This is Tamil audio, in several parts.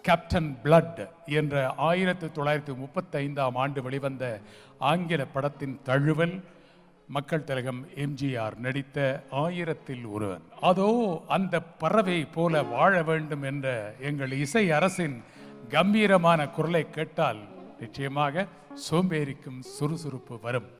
கேப்டன் பிளட் என்ற 1935ஆம் ஆண்டு வெளிவந்த ஆங்கில படத்தின் தழுவல் மக்கள் திலகம் எம்ஜிஆர் நடித்த 1000ல் ஒருவன். அதோ அந்த பறவை போல வாழ வேண்டும் என்ற எங்கள் இசை அரசின் கம்பீரமான குரலை கேட்டால் நிச்சயமாக சோம்பேறிக்கும் சுறுசுறுப்பு வரும்.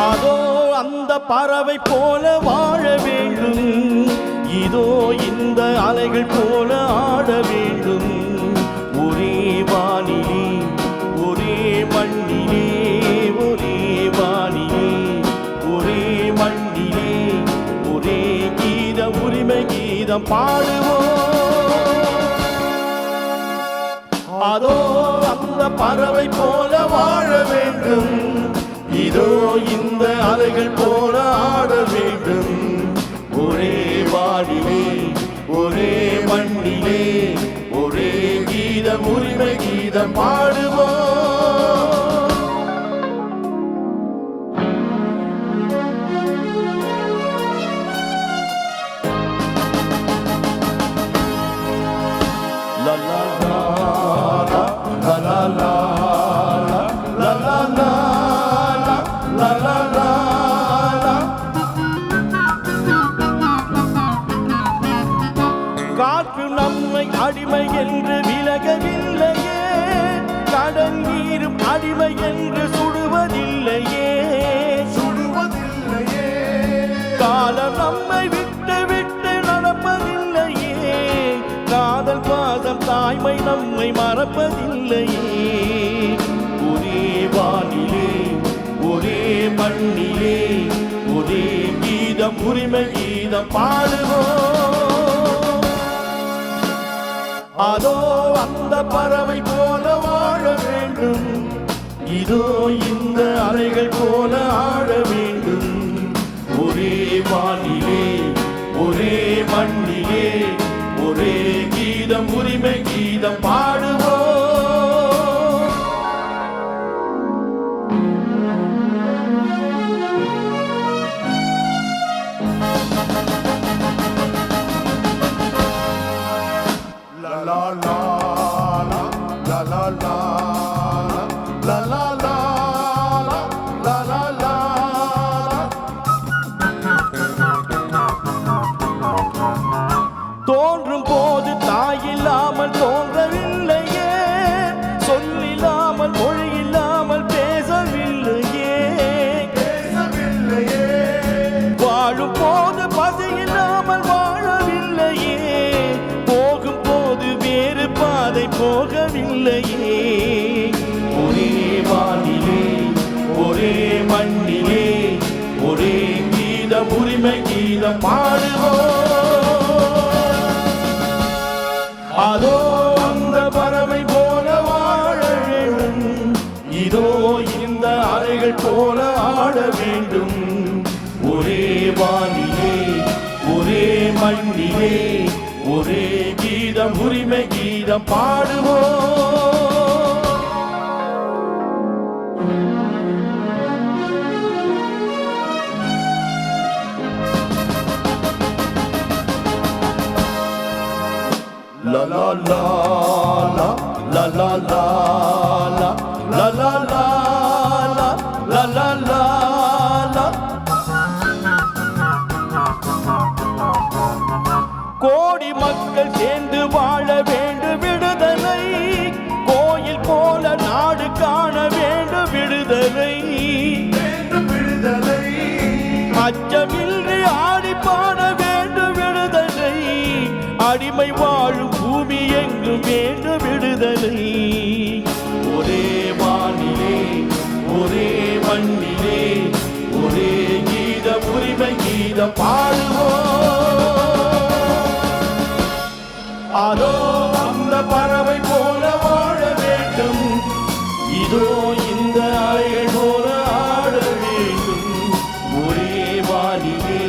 அதோ அந்த பறவை போல வாழ வேண்டும், இதோ இந்த அலைகள் போல ஆட வேண்டும். ஒரே வானிலே ஒரே மண்ணிலே, ஒரே வானிலே ஒரே மண்ணிலே, ஒரே கீதம் உரிமை கீதம் பாடுவோம். அதோ அந்த பறவை போல வாழ வேண்டும், இதோ இந்த அலைகள் போல ஆட வேண்டும். ஒரே வானிலே ஒரே மண்ணிலே, ஒரே கீதம் உரிமை கீதம் பாடுவோம். லா லா லா லா லா லா லா லா லா La la la la. காற்று நம்மை அடிமை என்று விலகவில்லையே, கடல் நீரும் அடிமை என்று சுடுவதில்லையே, சுடுவதில்லையே. காலம் நம்மை விட்டு விட்டு நடப்பதில்லையே, காதல் பாசம் தாய்மை நம்மை மறப்பதில்லையே. ஒரே வானிலே ஒரே மண்ணிலே, ஒரே கீதம் உரிமை கீதம் பாடுவோம். அதோ அந்த பறவை போல வாழ வேண்டும், இதோ இந்த அலைகள் போல ஆட வேண்டும். ஒரே வானிலே ஒரே மண்ணிலே, ஒரே கீதம் உரிமை கீதம் பாடுவோம். La la la la la la la la la la la la. தோன்றும் போது தாயில்லாமல் தோன்றவில்லையே, சொல்லில்லாமல் மொழி இல்லாமல் பேசவில்லையே, பேசவில்லையே. வாழும் போது பசி இல்லாமல் வாழவில்லையே, போகும் போது வேறு பாதை போகவில்லையே. ஒரே வானிலே ஒரே மண்ணிலே, ஒரே கீதம் உரிமை கீதம் பாடுவோம். அதோ அந்த பறவை போல வாழ வேண்டும், இதோ இந்த அலைகள் போல ஆட வேண்டும். ஒரே வானிலே ஒரே மண்ணிலே, ஒரே கீதம் உரிமை கீதம் பாடுவோம். La la la la la la la la la la la la la la la. கோடி மக்கள் சேர்ந்து வாழ வேண்டும் விடுதலை, கோயில் போல நாடு காண வேண்டும் விடுதலை, விடுதலை. அச்சமின்றி ஆடி பாட வேண்டும் விடுதலை, அடிமை வாழும் பூமி எங்கும் வேண்டும் விடுதலை. ஒரே வானிலே ஒரே மண்ணிலே, ஒரே கீதம் உரிமை கீதம் பாடுவோம். அதோ அந்த பறவை போல வாழ இதோ இந்த அலைகள் போல ஆட வேண்டும். ஒரே வானிலே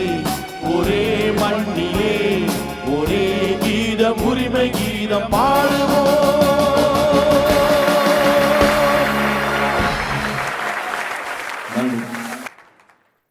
ஒரே மண்ணிலே ஒரே கீதம், உரிமை கீதம் பாடுவோம்.